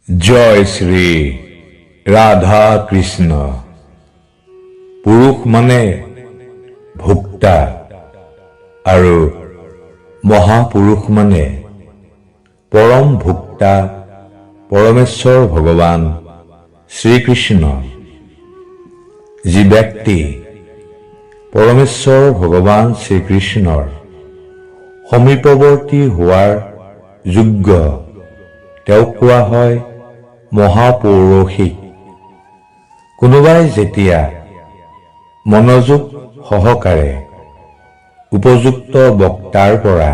জয় শ্ৰী ৰাধা কৃষ্ণ। পুৰুষ মানে ভোক্তা আৰু মহাপুৰুষ মানে পৰম ভোক্তা পৰমেশ্বৰ ভগৱান শ্ৰীকৃষ্ণ। যি ব্যক্তি পৰমেশ্বৰ ভগৱান শ্ৰীকৃষ্ণৰ সমীপৱৰ্তী হোৱাৰ যোগ্য তেওঁক কোৱা হয় মহাপৌৰুষিক। কোনোবাই যেতিয়া মনোযোগ সহকাৰে উপযুক্ত বক্তাৰ পৰা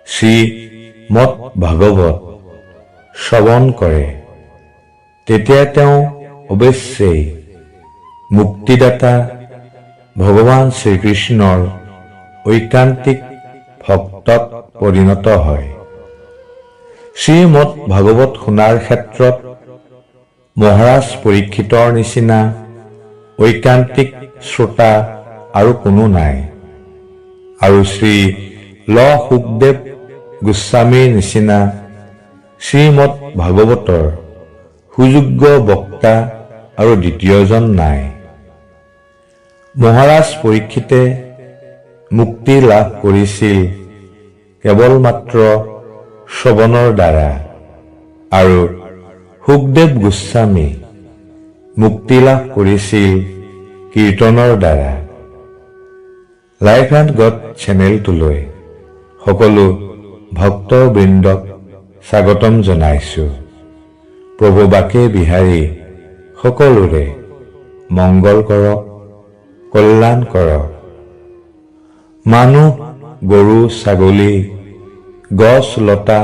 শ্ৰীমদ ভাগৱত শ্ৰৱণ কৰে তেতিয়া তেওঁ অৱশ্যেই মুক্তিদাতা ভগৱান শ্ৰীকৃষ্ণৰ ঐকান্তিক ভক্তত পৰিণত হয়। শ্ৰীমদ ভাগৱত শুনাৰ ক্ষেত্ৰত মহাৰাজ পৰীক্ষিতৰ নিচিনা ঐকান্তিক শ্ৰোতা আৰু কোনো নাই, আৰু শ্ৰী ল সুখদেৱ গোস্বামীৰ নিচিনা শ্ৰীমদ ভাগৱতৰ সুযোগ্য বক্তা আৰু দ্বিতীয়জন নাই। মহাৰাজ পৰীক্ষিতে মুক্তি লাভ কৰিছিল কেৱল মাত্ৰ শ্ৰৱণৰ দ্বাৰা, আৰু সুখদেৱ গোস্বামী মুক্তি লাভ কৰিছিল কীৰ্তনৰ দ্বাৰা। লাইফ এণ্ড গড চেনেলটোলৈ সকলো ভক্তবৃন্দক স্বাগতম জনাইছো। প্ৰভু বাকে বিহাৰী সকলোৰে মংগল কৰক, কল্যাণ কৰক। মানুহ, গৰু, ছাগলী, গছ লতা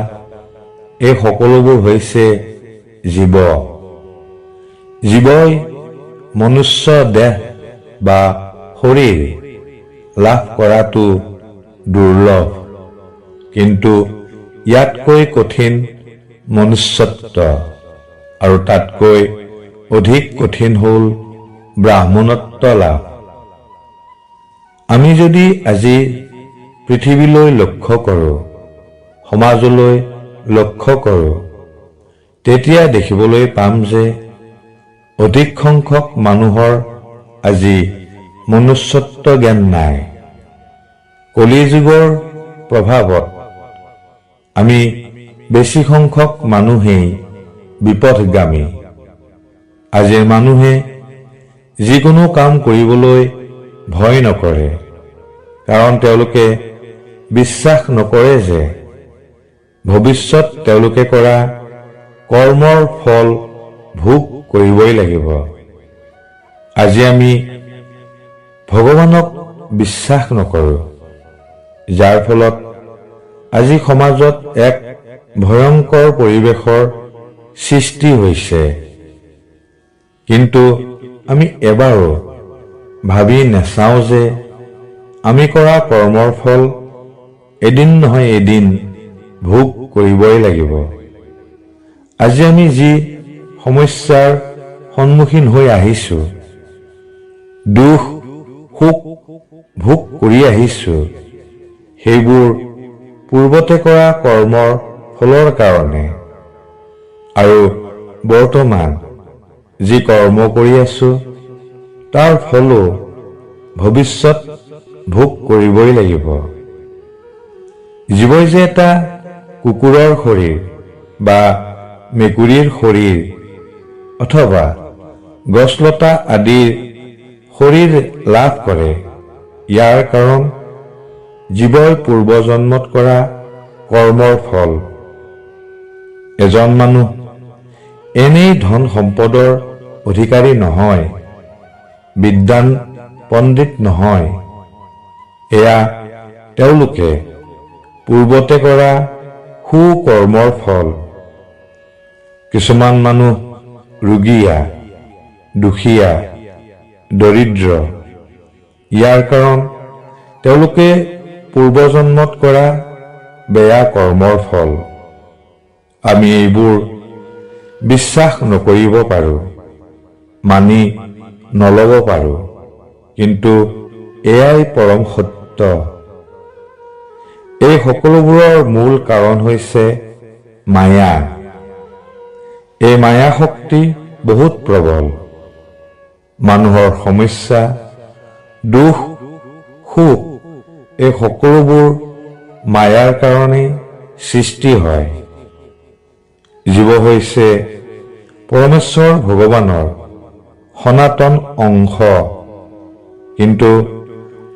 এই সকলোবোৰ হৈছে জীৱ। জীৱই মনুষ্য দেহ বা শৰীৰ লাভ কৰাটো দুৰ্লভ, কিন্তু ইয়াতকৈ কঠিন মনুষ্যত্ব, আৰু তাতকৈ অধিক কঠিন হ'ল ব্ৰাহ্মণত্ব লাভ। আমি যদি আজি পৃথিৱীলৈ লক্ষ্য কৰোঁ, সমাজলৈ লক্ষ্য কৰোঁ, তেতিয়া দেখিবলৈ পাম যে অধিক সংখ্যক মানুহৰ আজি মনুষ্যত্ব জ্ঞান নাই। কলিযুগৰ প্ৰভাৱত আমি বেছি সংখ্যক মানুহেই বিপথগামী। আজিৰ মানুহে যিকোনো কাম কৰিবলৈ ভয় নকৰে, কাৰণ তেওঁলোকে বিশ্বাস নকৰে যে ভৱিষ্যত তেওঁলোকে কৰা কৰ্মৰ ফল ভোগ কৰিবই লাগিব। আজি আমি ভগৱানক বিশ্বাস নকৰোঁ, যাৰ ফলত আজি সমাজত এক ভয়ংকৰ পৰিৱেশৰ সৃষ্টি হৈছে। কিন্তু আমি এবাৰো ভাবি নাচাওঁ যে আমি কৰা কৰ্মৰ ফল এদিন নহয় এদিন ভোগ কৰিবই লাগিব। আজি আমি যি সমস্যাৰ সন্মুখীন হৈ আহিছোঁ, দুখ সুখ ভোগ কৰি আহিছোঁ, সেইবোৰ পূৰ্বতে কৰা কৰ্মৰ ফলৰ কাৰণে। আৰু বৰ্তমান যি কৰ্ম কৰি আছোঁ তাৰ ফলো ভৱিষ্যত ভোগ কৰিবই লাগিব। জীৱই যে এটা কুকুৰৰ শৰীৰ বা মেকুৰীৰ শৰীৰ অথবা গছলতা আদিৰ শৰীৰ লাভ কৰে, ইয়াৰ কাৰণ জীৱই পূৰ্বজন্মত কৰা কৰ্মৰ ফল। এজন মানুহ এনেই ধন সম্পদৰ অধিকাৰী নহয়, বিদ্বান পণ্ডিত নহয়, এয়া তেওঁলোকে পূৰ্বতে কৰা সুকৰ্মৰ ফল। কিছুমান মানুহ ৰোগীয়া, দুখীয়া, দৰিদ্ৰ, ইয়াৰ কাৰণ তেওঁলোকে পূৰ্বজন্মত কৰা বেয়া কৰ্মৰ ফল। আমি এইবোৰ বিশ্বাস নকৰিব পাৰোঁ, মানি নল'ব পাৰোঁ, কিন্তু এয়াই পৰম সত্য। এই সকলোবোৰৰ মূল কাৰণ হৈছে মায়া। এই মায়া শক্তি বহুত প্ৰবল। মানুহৰ সমস্যা, দুখ, সুখ এই সকলোবোৰ মায়াৰ কাৰণেই সৃষ্টি হয়। জীৱ হৈছে পৰমেশ্বৰ ভগৱানৰ সনাতন অংশ, কিন্তু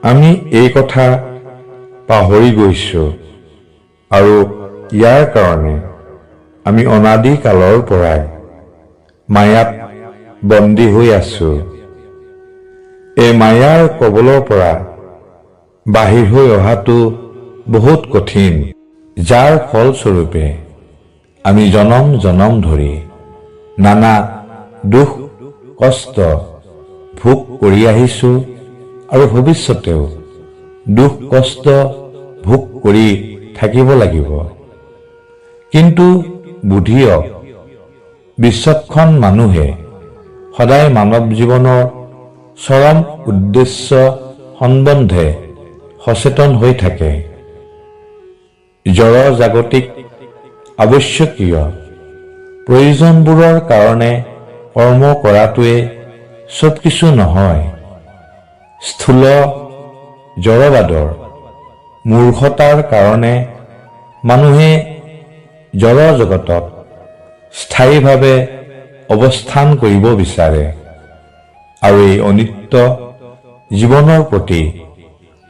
আমি এই কথা পাহৰি গৈছো আৰু ইয়াৰ কাৰণে আমি অনাদি কালৰ পৰাই মায়াত বন্দী হৈ আছো। এই মায়াৰ কবলৰ পৰা বাহিৰ হৈ অহাটো বহুত কঠিন, যাৰ ফলস্বৰূপে আমি জনম জনম ধৰি নানা দুখ কষ্ট ভোগ কৰি আহিছো আৰু ভৱিষ্যতেও দুখ কষ্ট ভোগ কৰি থাকিব লাগিব। কিন্তু বুদ্ধিয়ক বিচক্ষণ মানুহে সদায় মানৱ জীৱনৰ চৰম উদ্দেশ্য সম্বন্ধে সচেতন হৈ থাকে। জড় জাগতিক আৱশ্যকীয় প্ৰয়োজনবোৰৰ কাৰণে কৰ্ম কৰাটোৱে চব কিছু নহয়। স্থূল জড়বাদৰ মূৰ্খতাৰ কাৰণে মানুহে জড় জগতত স্থায়ীভাৱে অৱস্থান কৰিব বিচাৰে আৰু এই অনিত্য জীৱনৰ প্ৰতি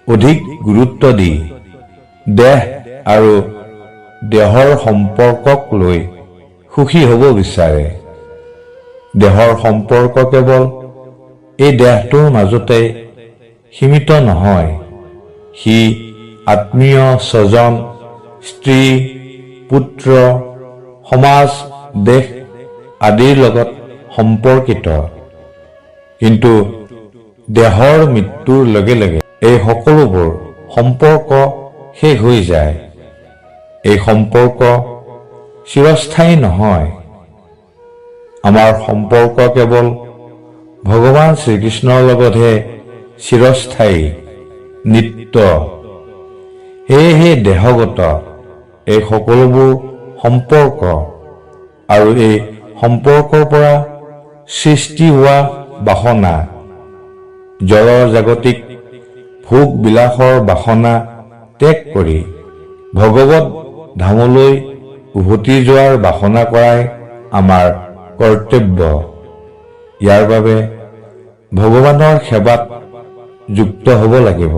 অধিক গুৰুত্ব দি দেহ আৰু দেহৰ সম্পৰ্কক লৈ সুখী হ'ব বিচাৰে। দেহৰ সম্পৰ্ক কেৱল এই দেহটোৰ মাজতে সীমিত নহয়, সি আত্মীয় স্বজন, স্ত্ৰী, পুত্ৰ, সমাজ, দেশ আদিৰ লগত সম্পৰ্কিত। কিন্তু দেহৰ মৃত্যুৰ লগে লগে এই সকলোবোৰ সম্পৰ্ক শেষ হৈ যায়। এই সম্পৰ্ক চিৰস্থায়ী নহয়। আমাৰ সম্পৰ্ক কেৱল ভগৱান শ্ৰীকৃষ্ণৰ লগতহে চিৰস্থায়ী, নিত্য। সেয়েহে দেহগত এই সকলোবোৰ সম্পৰ্ক আৰু এই সম্পৰ্কৰ পৰা সৃষ্টি হোৱা বাসনা, জড় জাগতিক ভোগ বিলাসৰ বাসনা ত্যাগ কৰি ভগৱত ধামলৈ উভতি যোৱাৰ বাসনা কৰাই আমাৰ কৰ্তব্য। ইয়াৰ বাবে ভগৱানৰ সেৱাত যুক্ত হ'ব লাগিব।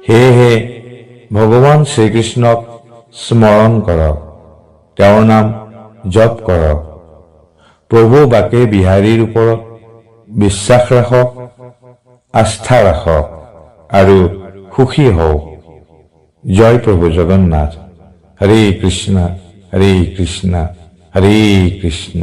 সেয়েহে ভগৱান শ্ৰীকৃষ্ণক স্মৰণ কৰক, তেওঁৰ নাম জপ কৰক, প্ৰভু বাকে বিহাৰীৰ ওপৰত বিশ্বাস ৰাখক, আস্থা ৰাখক আৰু সুখী হওক। জয় প্ৰভু জগন্নাথ। হৰে কৃষ্ণ হৰে কৃষ্ণ হৰে কৃষ্ণ।